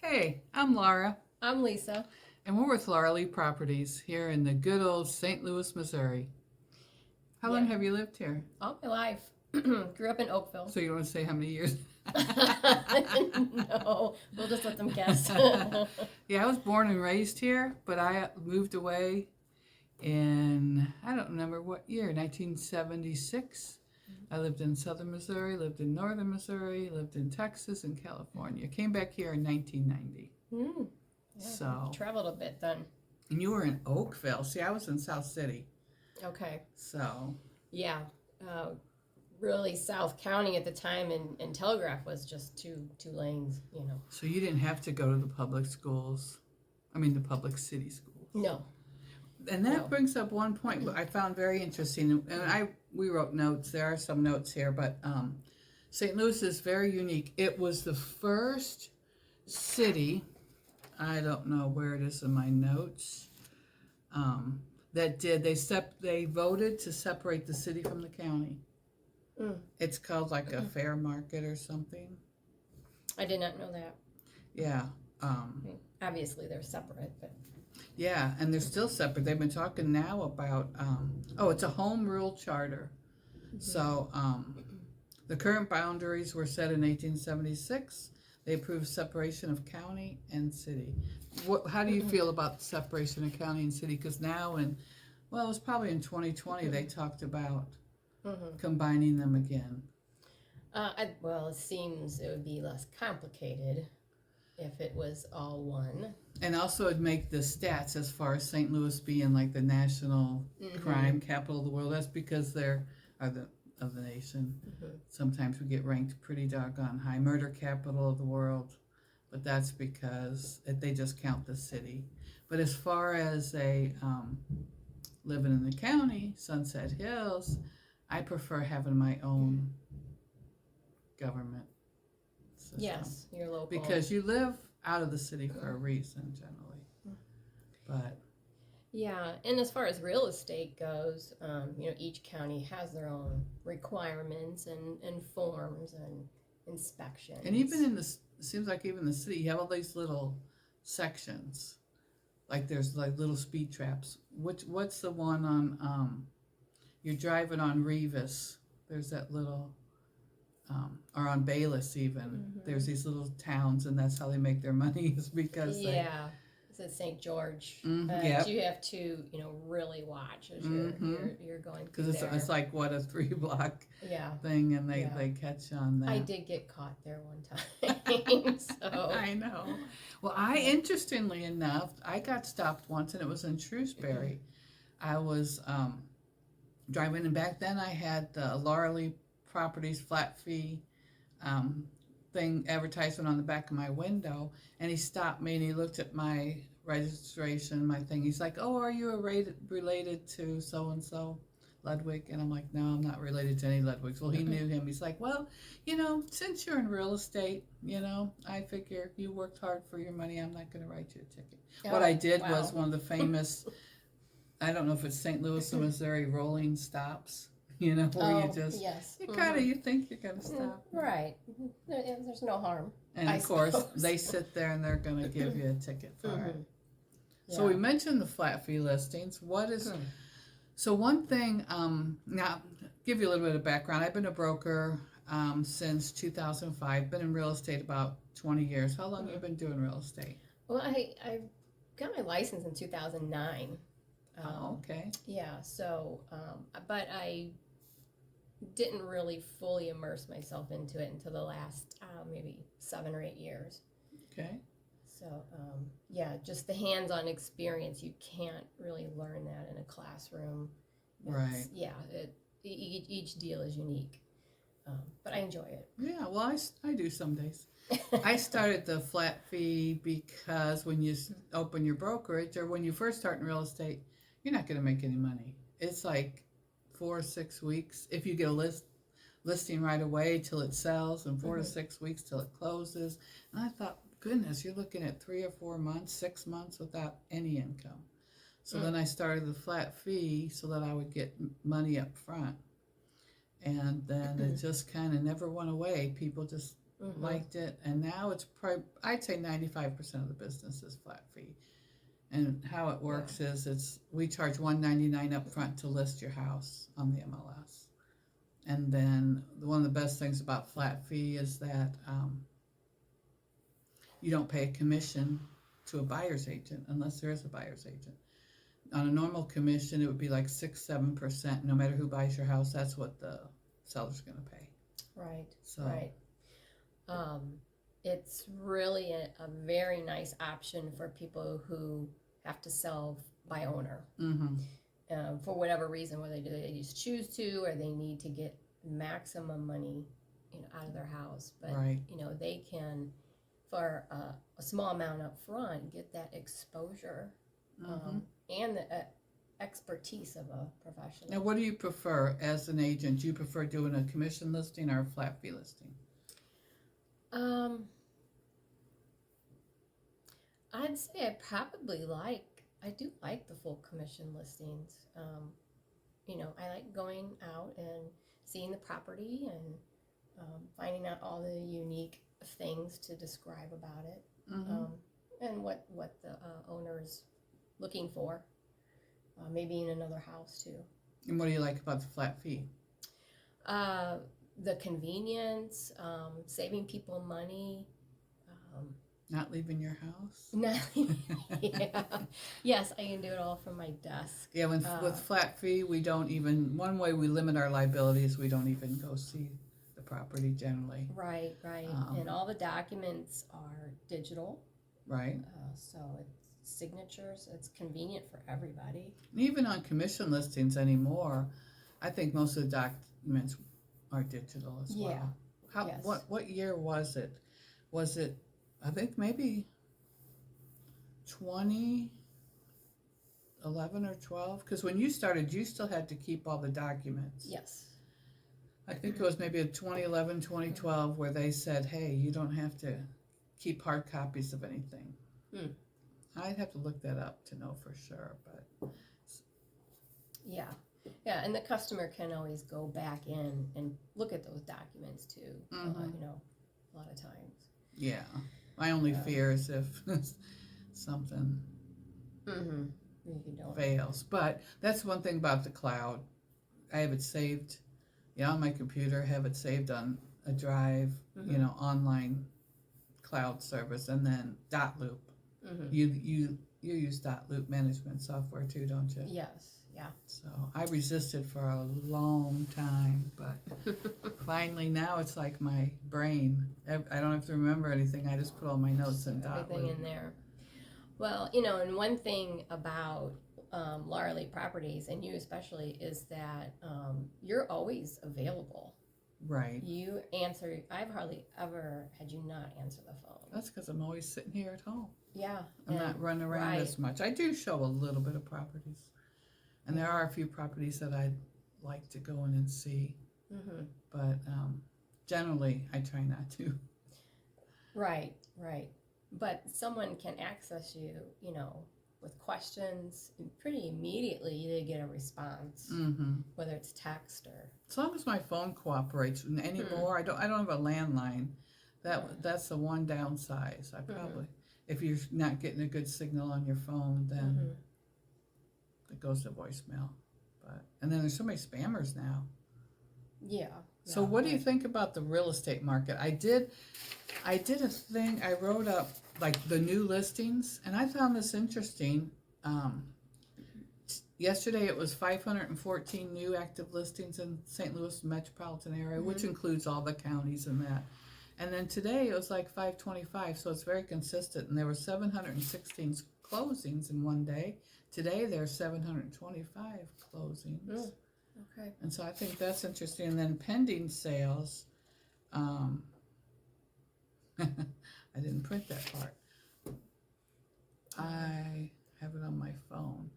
Hey, I'm Laura, I'm Lisa. and we're with Lauralei Properties here in the good old St. Louis, Missouri. How long Yeah, have you lived here? all my life. Grew up in Oakville. So you want to say how many years? No, we'll just let them guess. Yeah, I was born and raised here, but I moved away in, I don't remember what year, 1976. I lived in southern Missouri, lived in northern Missouri, lived in Texas and California. Came back here in 1990. Mm, yeah, So, traveled a bit then. and you were in Oakville. See, I was in South City. Okay. So, Yeah. Uh, really, South County at the time, and Telegraph was just two lanes. So you didn't have to go to the public schools. I mean, the public city schools. No, And that no. brings up one point I found very interesting. And we wrote notes. There are some notes here, but St. Louis is very unique. It was the first city. I don't know where it is in my notes. That did they voted to separate the city from the county. Mm. It's called like a fair market or something. I did not know that. Yeah. Obviously, they're separate, but Yeah, and they're still separate. They've been talking now about, it's a home rule charter. So the current boundaries were set in 1876. They approved separation of county and city. How do you feel about the separation of county and city? Because now, it was probably in 2020 they talked about combining them again. well, it seems it would be less complicated if it was all one. And also it'd make the stats as far as St. Louis being like the national crime capital of the world. That's because they're of the nation. Sometimes we get ranked pretty doggone high, murder capital of the world, but that's because they just count the city. But as far as living in the county, Sunset Hills, I prefer having my own government system. Yes, your local. Because you live out of the city for a reason generally. But Yeah, and as far as real estate goes, each county has their own requirements and forms and inspections. and even in it seems like even the city, you have all these little sections. Like there's like little speed traps. What's the one on you're driving on Revis? There's that little or on Bayless even. There's these little towns, and that's how they make their money is because it's at St. George. Yep. You have to really watch as you're going through because there. it's like what a 3 block Yeah. thing, and they catch on that. I did get caught there one time, so I know. Well, interestingly enough, I got stopped once, and it was in Shrewsbury. I was driving, and back then I had the Lauralei Properties flat fee thing advertisement on the back of my window, and he stopped me and he looked at my registration, my thing. He's like, "Oh, are you related to so and so, Ludwig?" And I'm like, "No, I'm not related to any Ludwigs." Well, he knew him. He's like, "Well, since you're in real estate, I figure you worked hard for your money. I'm not going to write you a ticket." What I did was one of the famous, I don't know if it's St. Louis or Missouri, rolling stops. Where you just, yes. you think you're going to stop. Right. There's no harm. And I of course, suppose. they sit there and they're going to give you a ticket for it. Yeah. So we mentioned the flat fee listings. So one thing, now give you a little bit of background. I've been a broker since 2005, been in real estate about 20 years. How long have you been doing real estate? Well, I got my license in 2009. Okay. Yeah, so, but I didn't really fully immerse myself into it until the last maybe 7 or 8 years. Okay. So, just the hands-on experience, you can't really learn that in a classroom. Right. Yeah, each deal is unique, but I enjoy it. Yeah, well, I do some days. I started the flat fee because when you open your brokerage or when you first start in real estate, you're not going to make any money. It's like 4 or 6 weeks if you get a listing right away till it sells, and 4 to 6 weeks till it closes. And I thought, goodness, you're looking at 3 or 4 months, 6 months without any income. So then I started the flat fee so that I would get money up front. And then it just kind of never went away. People just liked it, and now it's probably, I'd say 95% of the business is flat fee. And how it works is we charge $1.99 up front to list your house on the MLS. And then one of the best things about flat fee is that you don't pay a commission to a buyer's agent unless there is a buyer's agent. On a normal commission, it would be like 6-7%. No matter who buys your house, that's what the seller's going to pay. Right. So, right. It's really a very nice option for people who have to sell by owner. For whatever reason, whether they just choose to or they need to get maximum money, out of their house. But right. They can, for a small amount up front, get that exposure and the expertise of a professional. Now, what do you prefer as an agent? Do you prefer doing a commission listing or a flat fee listing? I'd say I do like the full commission listings. I like going out and seeing the property and finding out all the unique things to describe about it, and what the owner's looking for, maybe in another house too. And what do you like about the flat fee? The convenience, saving people money. Not leaving your house? Yeah. Yes, I can do it all from my desk. Yeah, with flat fee, we don't even, one way we limit our liability is we don't even go see the property generally. Right. And all the documents are digital. Right. So it's signatures. It's convenient for everybody. And even on commission listings anymore, I think most of the documents are digital as well. Yes. What year was it? Was it, I think maybe 2011 or 12? Because when you started, you still had to keep all the documents. Yes. I think it was maybe a 2011, 2012 where they said, hey, you don't have to keep hard copies of anything. I'd have to look that up to know for sure, but... Yeah, and the customer can always go back in and look at those documents too, a lot of times. Yeah, my only fear is if something fails. But that's one thing about the cloud. I have it saved, on my computer, have it saved on a drive, online cloud service, and then dotloop. You use dotloop management software too, don't you? Yes, yeah. So I resisted for a long time, but finally now it's like my brain. I don't have to remember anything. I just put all my notes in dotloop. Everything in there. Well, and one thing about Lauralei Properties, and you especially, is that you're always available. Right. You answer. I've hardly ever had you not answer the phone. That's because I'm always sitting here at home. Yeah. I'm not running around as much. I do show a little bit of properties. And there are a few properties that I'd like to go in and see. But generally, I try not to. Right. But someone can access you, with questions, and pretty immediately they get a response, whether it's text or... As long as my phone cooperates anymore, I don't have a landline. That's the one downside. I probably, if you're not getting a good signal on your phone, then it goes to voicemail. And then there's so many spammers now. Yeah. So what do you think about the real estate market? I did a thing. I wrote up like the new listings, and I found this interesting. Yesterday it was 514 new active listings in St. Louis metropolitan area, which includes all the counties and that. And then today it was like 525, so it's very consistent. And there were 716 closings in one day. Today there are 725 closings. Okay. And so I think that's interesting. And then pending sales, I didn't print that part. I have it on my phone.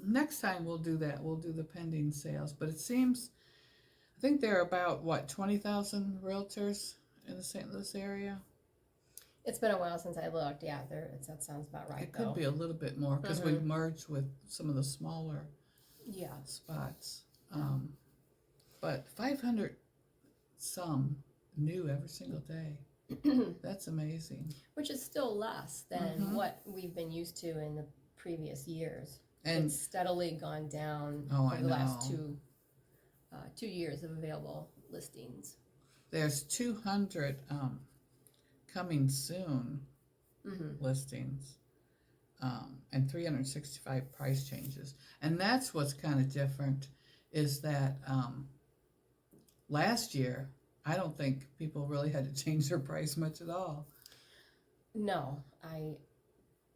Next time we'll do that. We'll do the pending sales. But it seems, I think there are about, 20,000 realtors in the St. Louis area? It's been a while since I looked. Yeah, that sounds about right. It could be a little bit more because we've merged with some of the smaller spots. But 500 some new every single day. That's amazing. Which is still less than Mhm. what we've been used to in the previous years. And It's steadily gone down oh, for I the last know. 2 years of available listings. There's 200 coming soon Mm-hmm. listings, and 365 price changes. And that's what's kind of different is that last year, I don't think people really had to change their price much at all. No, I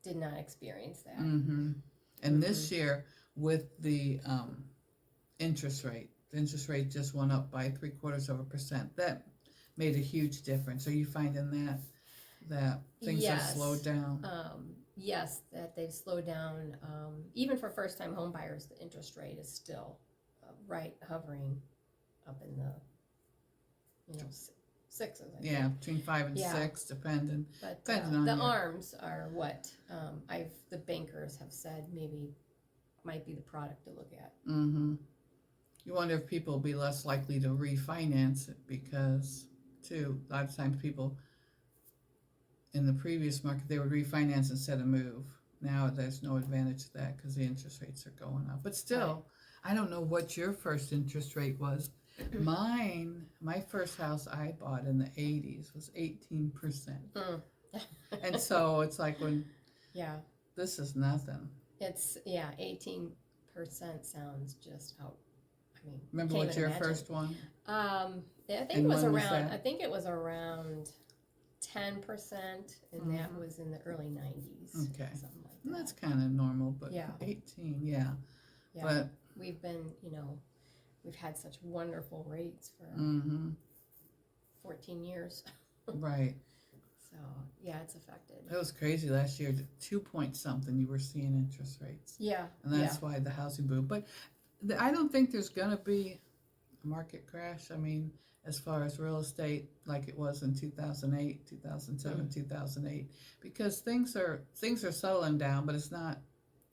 did not experience that. Mm-hmm. And this year, with the the interest rate just went up by 0.75%. That made a huge difference. Are you finding that things have Yes. slowed down? Yes, that they've slowed down. Even for first-time home buyers, the interest rate is still right hovering up in the sixes. I think. Yeah, between 5 and 6, But depending on the your. ARMs are what the bankers have said maybe might be the product to look at. Mm-hmm. You wonder if people will be less likely to refinance it because, too, a lot of times people in the previous market they would refinance instead of move. Now there's no advantage to that because the interest rates are going up. But still, I don't know what your first interest rate was. My first house I bought in the 80s was 18%. And so it's like when Yeah, this is nothing. it's 18% sounds just out. I mean, Remember can't what's even your imagine. first one? I think And it was when was around. that? I think it was around 10%, and that was in the early 90s. Okay. Something like And that. that's kind of normal, but Yeah. 18, yeah. Yeah. But we've been, we've had such wonderful rates for mm-hmm. 14 years. Right. So, yeah, it's affected. It was crazy last year. 2 point something you were seeing interest rates. Yeah. And that's why the housing boom. But I don't think there's going to be a market crash. I mean, as far as real estate, like it was in 2008, 2007, 2008, because things are settling down, but it's not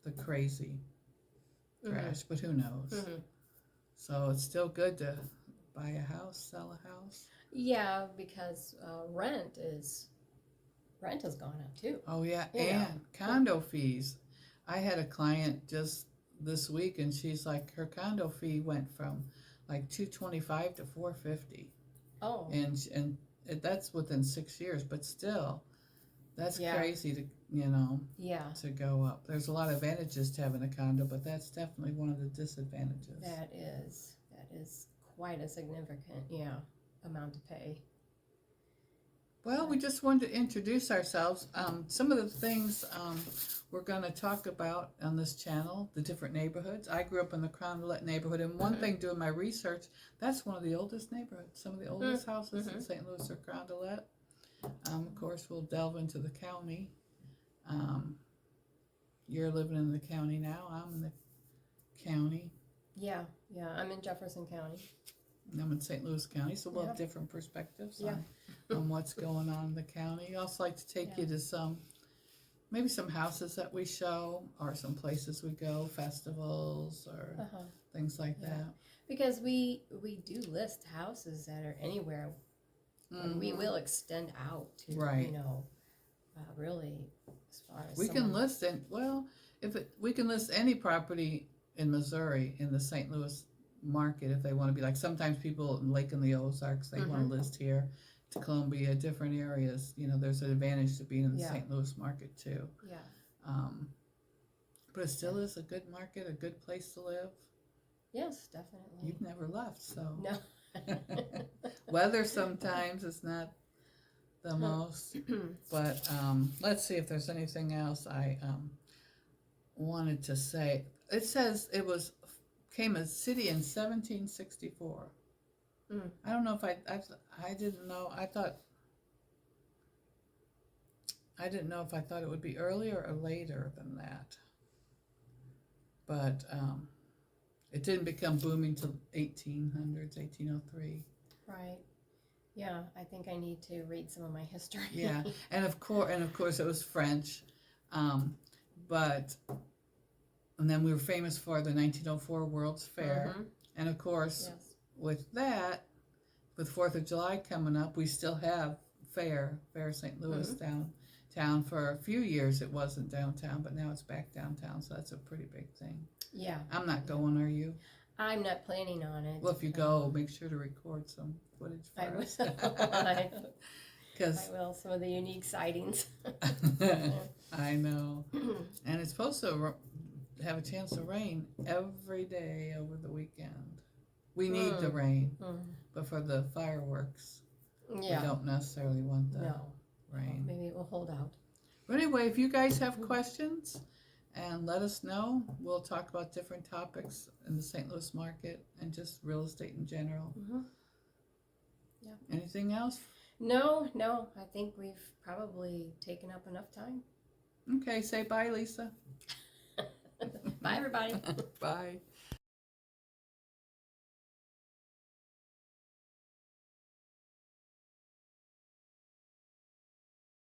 the crazy crash. But who knows? Mm-hmm. So it's still good to buy a house, sell a house. Yeah, because rent has gone up too. Oh yeah, and condo fees. I had a client just this week, and she's like, her condo fee went from like $225 to $450. Oh. And that's within 6 years, but still, that's crazy to to go up. There's a lot of advantages to having a condo, but that's definitely one of the disadvantages. That is quite a significant amount to pay. Well, we just wanted to introduce ourselves. Some of the things we're going to talk about on this channel, the different neighborhoods. I grew up in the Crown-Lelet neighborhood, and one thing doing my research, that's one of the oldest neighborhoods. Some of the oldest houses in St. Louis are Crown-Lelet. Of course, we'll delve into the county. You're living in the county now. I'm in the county. Yeah, I'm in Jefferson County. I'm in St. Louis County, so we'll have different perspectives on what's going on in the county. I also like to take you to maybe some houses that we show, or some places we go, festivals, or things like that. Because we do list houses that are anywhere, and we will extend out to really as far as we can list it. Well, we can list any property in Missouri in the St. Louis market if they want to be like. Sometimes people in Lake and the Ozarks they want to list here to Columbia, different areas. There's an advantage to being in the St. Louis market too. But it still is a good market, a good place to live. Yes, definitely. You've never left, so no. Weather sometimes is not the most, but let's see if there's anything else I wanted to say. It says it came a city in 1764. I don't know if I didn't know. I didn't know if I thought it would be earlier or later than that. But it didn't become booming till 1800s, 1803. Right. Yeah, I think I need to read some of my history. Yeah, and of course it was French, and then we were famous for the 1904 World's Fair, and of course with that, with 4th of July coming up, we still have Fair St. Louis downtown. For a few years it wasn't downtown, but now it's back downtown, so that's a pretty big thing. Yeah. I'm not going, are you? I'm not planning on it. Well, if you go, make sure to record some footage for I us. will. Because I will. Some of the unique sightings. I know. And it's supposed to have a chance to rain every day over the weekend. We need the rain, but for the fireworks, we don't necessarily want the rain. Maybe it will hold out. But anyway, if you guys have questions, and let us know. We'll talk about different topics in the St. Louis market and just real estate in general. Yeah. Anything else? No. I think we've probably taken up enough time. Okay, say bye, Lisa. Bye, everybody. Bye.